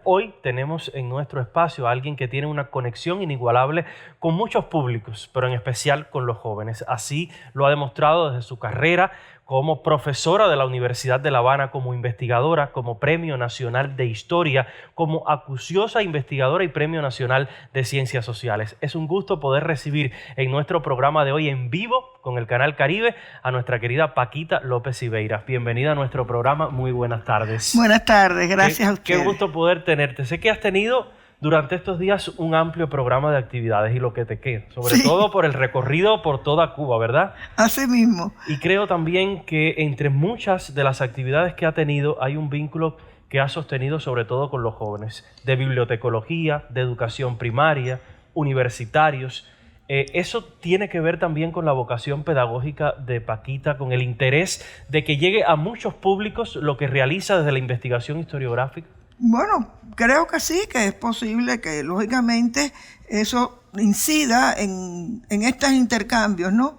Hoy tenemos en nuestro espacio a alguien que tiene una conexión inigualable con muchos públicos, pero en especial con los jóvenes. Así lo ha demostrado desde su carrera como profesora de la Universidad de La Habana, como investigadora, como Premio Nacional de Historia, como acuciosa investigadora y Premio Nacional de Ciencias Sociales. Es un gusto poder recibir en nuestro programa de hoy en vivo con el Canal Caribe a nuestra querida Paquita López Ibeira. Bienvenida a nuestro programa, muy buenas tardes. Buenas tardes, gracias a ustedes. Qué gusto poder tenerte. Sé que has tenido durante estos días un amplio programa de actividades y lo que te queda, sobre todo por el recorrido por toda Cuba, ¿verdad? Así mismo. Y creo también que entre muchas de las actividades que ha tenido hay un vínculo que ha sostenido sobre todo con los jóvenes, de bibliotecología, de educación primaria, universitarios. Eso tiene que ver también con la vocación pedagógica de Paquita, con el interés de que llegue a muchos públicos lo que realiza desde la investigación historiográfica. Bueno, creo que sí, que es posible que lógicamente eso incida en estos intercambios, ¿no?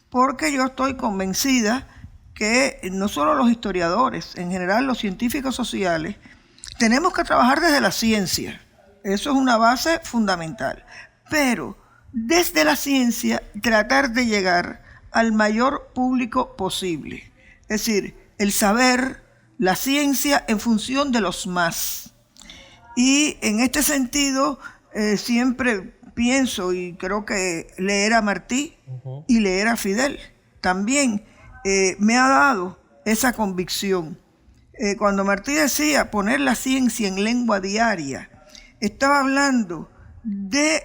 Porque yo estoy convencida que no solo los historiadores, en general los científicos sociales, tenemos que trabajar desde la ciencia. Eso es una base fundamental. Pero desde la ciencia tratar de llegar al mayor público posible. Es decir, el saber, la ciencia en función de los más. Y en este sentido, siempre pienso y creo que leer a Martí y leer a Fidel también me ha dado esa convicción. Cuando Martí decía poner la ciencia en lengua diaria, estaba hablando de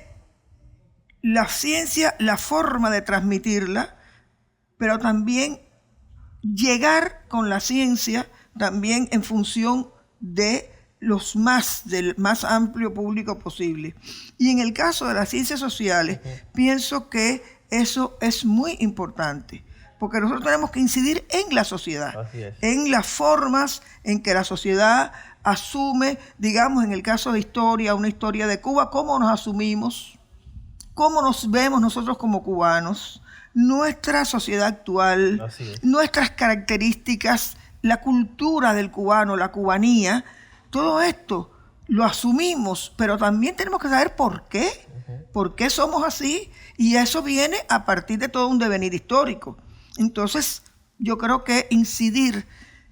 la ciencia, la forma de transmitirla, pero también llegar con la ciencia también en función de del más amplio público posible. Y en el caso de las ciencias sociales, pienso que eso es muy importante, porque nosotros tenemos que incidir en la sociedad, en las formas en que la sociedad asume, digamos, en el caso de historia, una historia de Cuba, cómo nos asumimos, cómo nos vemos nosotros como cubanos, nuestra sociedad actual, nuestras características, la cultura del cubano, la cubanía, todo esto lo asumimos, pero también tenemos que saber por qué somos así, y eso viene a partir de todo un devenir histórico. Entonces, yo creo que incidir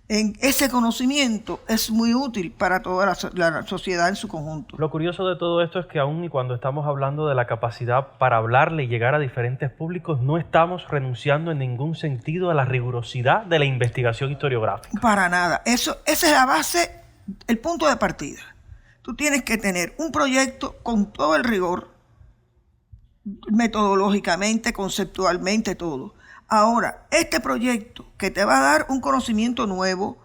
en ese conocimiento es muy útil para toda la sociedad en su conjunto. Lo curioso de todo esto es que aún y cuando estamos hablando de la capacidad para hablarle y llegar a diferentes públicos, no estamos renunciando en ningún sentido a la rigurosidad de la investigación historiográfica. Para nada. Esa es la base, el punto de partida. Tú tienes que tener un proyecto con todo el rigor, metodológicamente, conceptualmente, todo. Ahora, este proyecto que te va a dar un conocimiento nuevo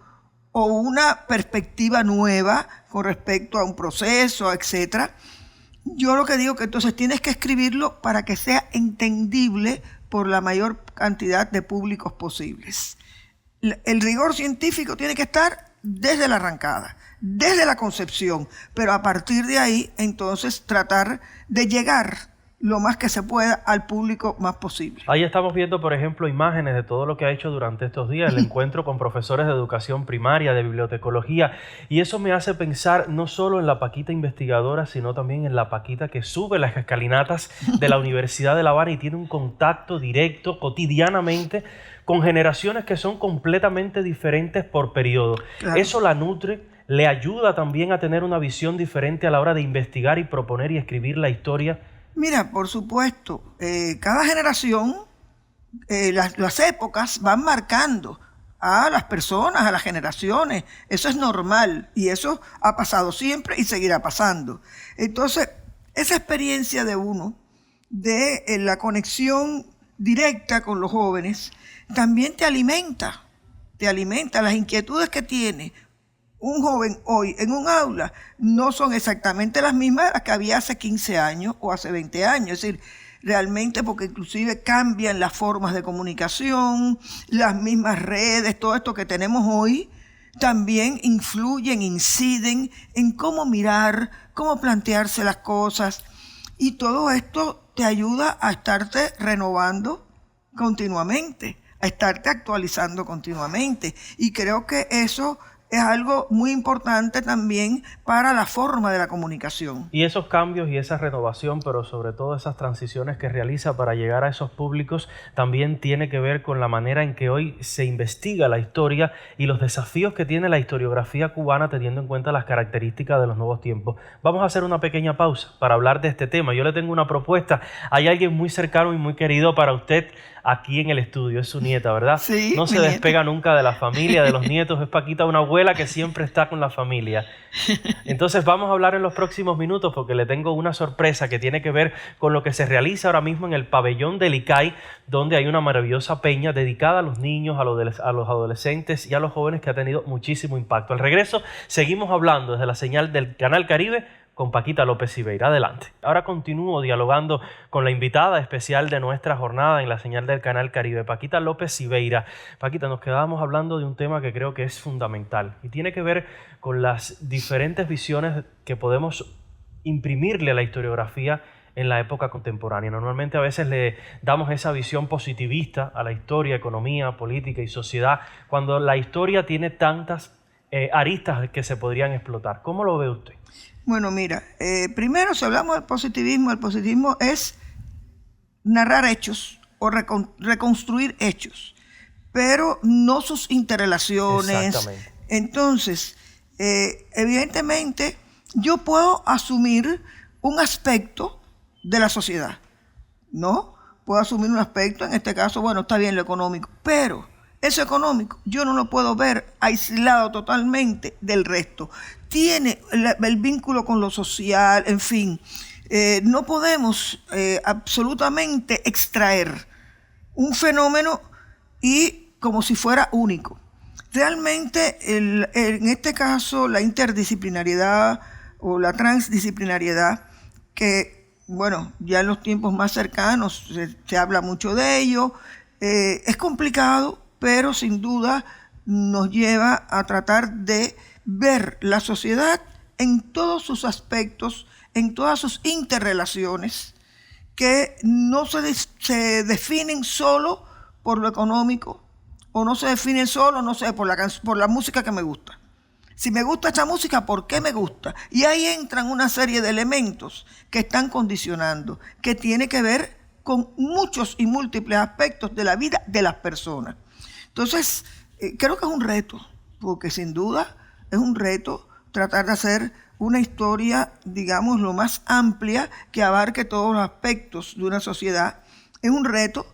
o una perspectiva nueva con respecto a un proceso, etcétera, yo lo que digo que entonces tienes que escribirlo para que sea entendible por la mayor cantidad de públicos posibles. El rigor científico tiene que estar desde la arrancada, desde la concepción, pero a partir de ahí entonces tratar de llegar lo más que se pueda al público más posible. Ahí estamos viendo, por ejemplo, imágenes de todo lo que ha hecho durante estos días, el encuentro con profesores de educación primaria, de bibliotecología, y eso me hace pensar no solo en la Paquita investigadora, sino también en la Paquita que sube las escalinatas de la Universidad de La Habana y tiene un contacto directo cotidianamente con generaciones que son completamente diferentes por periodo. Claro. Eso la nutre, le ayuda también a tener una visión diferente a la hora de investigar y proponer y escribir la historia. Mira, por supuesto, cada generación, las épocas van marcando a las personas, a las generaciones. Eso es normal y eso ha pasado siempre y seguirá pasando. Entonces, esa experiencia de uno, de la conexión directa con los jóvenes, también te alimenta las inquietudes que tiene un joven hoy en un aula no son exactamente las mismas que había hace 15 años o hace 20 años. Es decir, realmente porque inclusive cambian las formas de comunicación, las mismas redes, todo esto que tenemos hoy, también influyen, inciden en cómo mirar, cómo plantearse las cosas. Y todo esto te ayuda a estarte renovando continuamente, a estarte actualizando continuamente. Y creo que eso es algo muy importante también para la forma de la comunicación. Y esos cambios y esa renovación, pero sobre todo esas transiciones que realiza para llegar a esos públicos, también tiene que ver con la manera en que hoy se investiga la historia y los desafíos que tiene la historiografía cubana teniendo en cuenta las características de los nuevos tiempos. Vamos a hacer una pequeña pausa para hablar de este tema. Yo le tengo una propuesta. Hay alguien muy cercano y muy querido para usted aquí en el estudio, es su nieta, ¿verdad? Sí, no se despega nunca de la familia, de los nietos, es Paquita, una abuela que siempre está con la familia. Entonces vamos a hablar en los próximos minutos porque le tengo una sorpresa que tiene que ver con lo que se realiza ahora mismo en el pabellón del ICAI, donde hay una maravillosa peña dedicada a los niños, a los adolescentes y a los jóvenes que ha tenido muchísimo impacto. Al regreso seguimos hablando desde la señal del Canal Caribe con Paquita López Siveira. Adelante. Ahora continúo dialogando con la invitada especial de nuestra jornada en la señal del Canal Caribe, Paquita López Siveira. Paquita, nos quedábamos hablando de un tema que creo que es fundamental y tiene que ver con las diferentes visiones que podemos imprimirle a la historiografía en la época contemporánea. Normalmente a veces le damos esa visión positivista a la historia, economía, política y sociedad, cuando la historia tiene tantas aristas que se podrían explotar. ¿Cómo lo ve usted? Bueno, mira, primero si hablamos del positivismo, el positivismo es narrar hechos o reconstruir hechos, pero no sus interrelaciones. Exactamente. Entonces, evidentemente, yo puedo asumir un aspecto de la sociedad, ¿no? Puedo asumir un aspecto, en este caso, bueno, está bien lo económico, pero eso económico yo no lo puedo ver aislado totalmente del resto. Tiene el vínculo con lo social, en fin. No podemos absolutamente extraer un fenómeno y como si fuera único. Realmente, en este caso, la interdisciplinariedad o la transdisciplinariedad, que, bueno, ya en los tiempos más cercanos se habla mucho de ello, es complicado, pero sin duda nos lleva a tratar de ver la sociedad en todos sus aspectos, en todas sus interrelaciones, que no se definen solo por lo económico, o no se definen solo, no sé, por la música que me gusta. Si me gusta esta música, ¿por qué me gusta? Y ahí entran una serie de elementos que están condicionando, que tiene que ver con muchos y múltiples aspectos de la vida de las personas. Entonces, creo que es un reto, porque sin duda es un reto tratar de hacer una historia, digamos, lo más amplia que abarque todos los aspectos de una sociedad. Es un reto,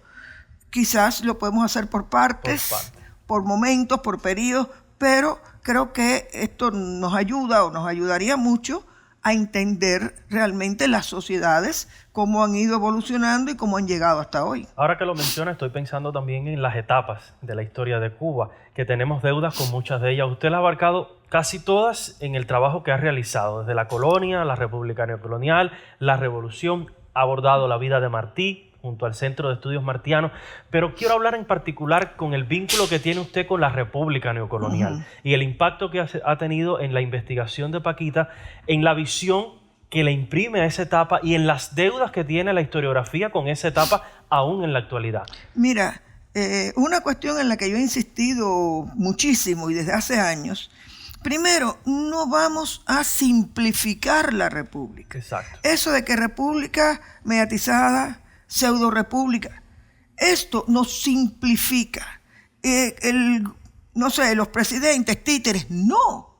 quizás lo podemos hacer por partes, por momentos, por periodos, pero creo que esto nos ayuda o nos ayudaría mucho a entender realmente las sociedades, cómo han ido evolucionando y cómo han llegado hasta hoy. Ahora que lo menciona, estoy pensando también en las etapas de la historia de Cuba, que tenemos deudas con muchas de ellas. Usted las ha abarcado casi todas en el trabajo que ha realizado, desde la colonia, la república neocolonial, la revolución, ha abordado la vida de Martí, junto al Centro de Estudios Martianos, pero quiero hablar en particular con el vínculo que tiene usted con la República Neocolonial y el impacto que ha tenido en la investigación de Paquita, en la visión que le imprime a esa etapa y en las deudas que tiene la historiografía con esa etapa aún en la actualidad. Mira, una cuestión en la que yo he insistido muchísimo y desde hace años, primero, no vamos a simplificar la República. Exacto. Eso de que República mediatizada, pseudo república, esto nos simplifica. No sé, los presidentes, títeres, no.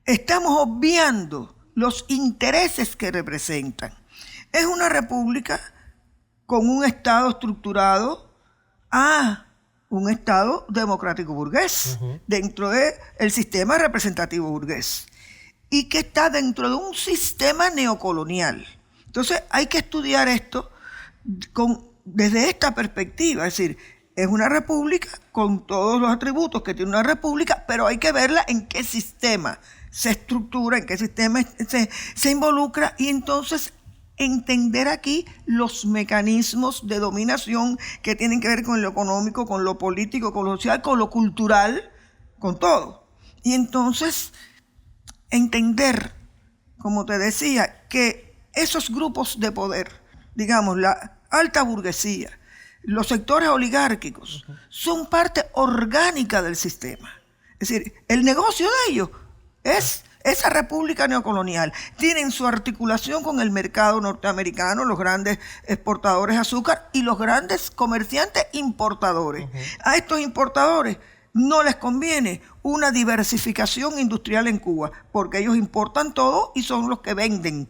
Estamos obviando los intereses que representan. Es una república con un Estado estructurado a un Estado democrático burgués, dentro del sistema representativo burgués, y que está dentro de un sistema neocolonial. Entonces hay que estudiar esto desde esta perspectiva, es decir, es una república con todos los atributos que tiene una república, pero hay que verla en qué sistema se estructura, en qué sistema se involucra, y entonces entender aquí los mecanismos de dominación que tienen que ver con lo económico, con lo político, con lo social, con lo cultural, con todo. Y entonces entender, como te decía, que esos grupos de poder, digamos, la alta burguesía, los sectores oligárquicos, son parte orgánica del sistema. Es decir, el negocio de ellos es esa república neocolonial. Tienen su articulación con el mercado norteamericano, los grandes exportadores de azúcar y los grandes comerciantes importadores. A estos importadores no les conviene una diversificación industrial en Cuba, porque ellos importan todo y son los que venden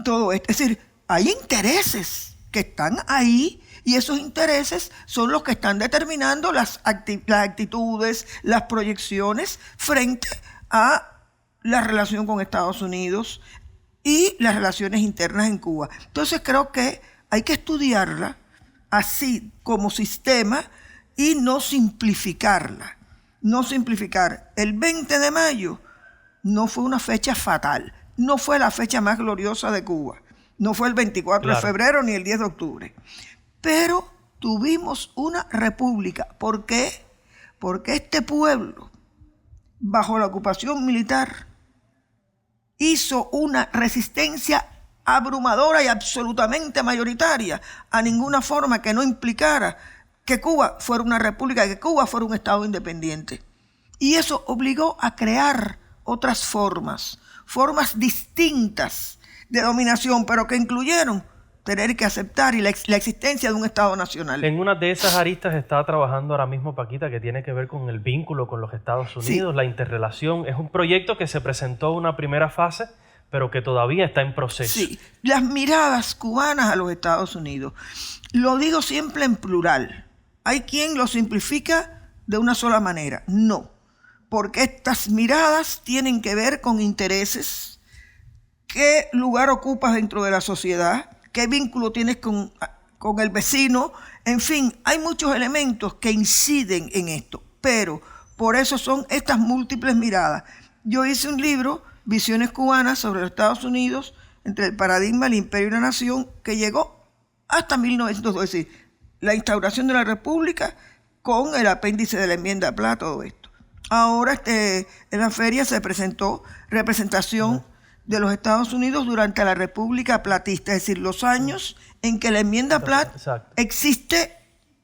todo esto. Es decir, hay intereses que están ahí y esos intereses son los que están determinando las actitudes, las proyecciones frente a la relación con Estados Unidos y las relaciones internas en Cuba. Entonces creo que hay que estudiarla así como sistema y no simplificarla. No simplificar. El 20 de mayo no fue una fecha fatal, no fue la fecha más gloriosa de Cuba, no fue el 24 de febrero ni el 10 de octubre, pero tuvimos una república. ¿Por qué? Porque este pueblo, bajo la ocupación militar, hizo una resistencia abrumadora y absolutamente mayoritaria a ninguna forma que no implicara que Cuba fuera una república, que Cuba fuera un Estado independiente. Y eso obligó a crear otras formas distintas de dominación, pero que incluyeron tener que aceptar la existencia de un Estado nacional. En una de esas aristas está trabajando ahora mismo Paquita, que tiene que ver con el vínculo con los Estados Unidos, la interrelación. Es un proyecto que se presentó en una primera fase, pero que todavía está en proceso. Sí, las miradas cubanas a los Estados Unidos. Lo digo siempre en plural. Hay quien lo simplifica de una sola manera. No, porque estas miradas tienen que ver con intereses, qué lugar ocupas dentro de la sociedad, qué vínculo tienes con el vecino. En fin, hay muchos elementos que inciden en esto, pero por eso son estas múltiples miradas. Yo hice un libro, Visiones Cubanas sobre los Estados Unidos, entre el paradigma, el imperio y la nación, que llegó hasta 1912, es decir, la instauración de la República con el apéndice de la enmienda Platt, todo esto. Ahora en la feria se presentó representación de los Estados Unidos durante la República Platista, es decir, los años en que la enmienda Platt existe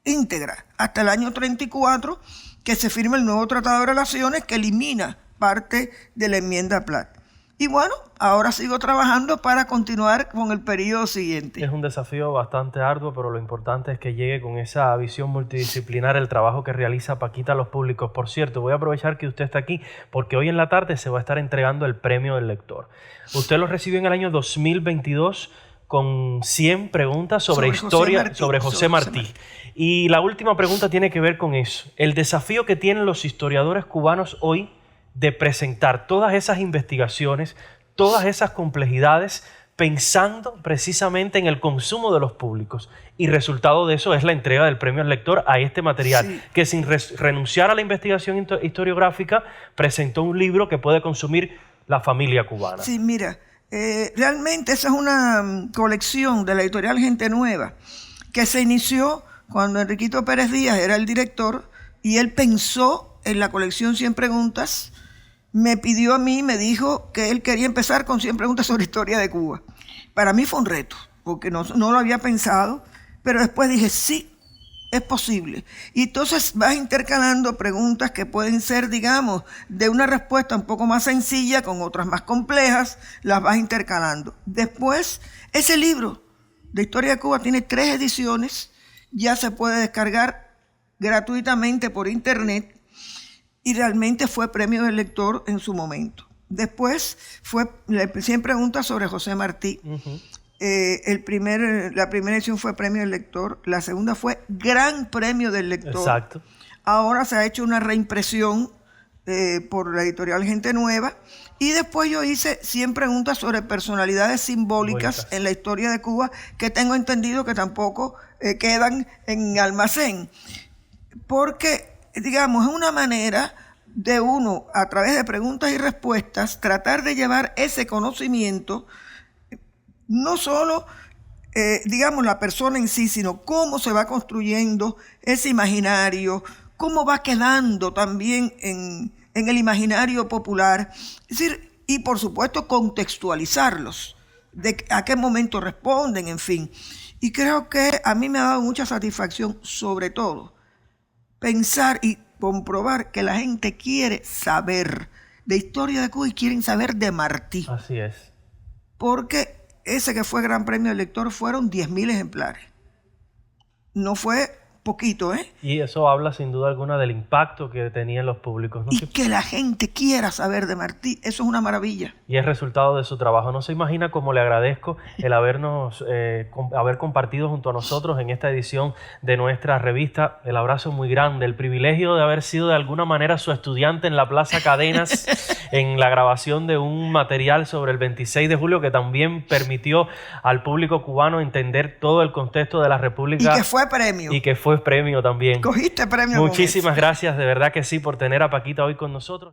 íntegra, hasta el año 34, que se firma el nuevo Tratado de Relaciones que elimina parte de la enmienda Platt. Y bueno, ahora sigo trabajando para continuar con el periodo siguiente. Es un desafío bastante arduo, pero lo importante es que llegue con esa visión multidisciplinar el trabajo que realiza Paquita a los públicos. Por cierto, voy a aprovechar que usted está aquí, porque hoy en la tarde se va a estar entregando el premio del lector. Usted lo recibió en el año 2022 con 100 preguntas sobre historia, sobre José Martí. Y la última pregunta tiene que ver con eso. El desafío que tienen los historiadores cubanos hoy de presentar todas esas investigaciones, todas esas complejidades, pensando precisamente en el consumo de los públicos. Y resultado de eso es la entrega del premio al lector a este material, que sin renunciar a la investigación historiográfica, presentó un libro que puede consumir la familia cubana. Sí, mira, realmente esa es una colección de la editorial Gente Nueva, que se inició cuando Enriquito Pérez Díaz era el director, y él pensó en la colección 100 preguntas, me pidió a mí, me dijo que él quería empezar con 100 preguntas sobre historia de Cuba. Para mí fue un reto, porque no lo había pensado, pero después dije, sí, es posible. Y entonces vas intercalando preguntas que pueden ser, digamos, de una respuesta un poco más sencilla con otras más complejas, las vas intercalando. Después, ese libro de Historia de Cuba tiene 3 ediciones, ya se puede descargar gratuitamente por internet, y realmente fue premio del lector en su momento. Después fue 100 preguntas sobre José Martí. La primera edición fue premio del lector, la segunda fue gran premio del lector. Exacto. Ahora se ha hecho una reimpresión por la editorial Gente Nueva, y después yo hice 100 preguntas sobre personalidades simbólicas en la historia de Cuba, que tengo entendido que tampoco quedan en almacén, porque digamos, es una manera de uno, a través de preguntas y respuestas, tratar de llevar ese conocimiento, no solo, digamos, la persona en sí, sino cómo se va construyendo ese imaginario, cómo va quedando también en el imaginario popular. Es decir, y por supuesto contextualizarlos, de a qué momento responden, en fin. Y creo que a mí me ha dado mucha satisfacción, sobre todo, pensar y comprobar que la gente quiere saber de historia de Cuba y quieren saber de Martí. Así es. Porque ese que fue Gran Premio del Lector fueron 10.000 ejemplares. No fue poquito, ¿eh? Y eso habla sin duda alguna del impacto que tenían los públicos, ¿no? Y que la gente quiera saber de Martí, eso es una maravilla. Y es resultado de su trabajo. No se imagina cómo le agradezco el haber compartido junto a nosotros en esta edición de nuestra revista. El abrazo muy grande, el privilegio de haber sido de alguna manera su estudiante en la Plaza Cadenas en la grabación de un material sobre el 26 de julio que también permitió al público cubano entender todo el contexto de la República. Y que fue premio. Y que fue premio también. Cogiste premio. Muchísimas gracias, de verdad que sí, por tener a Paquita hoy con nosotros.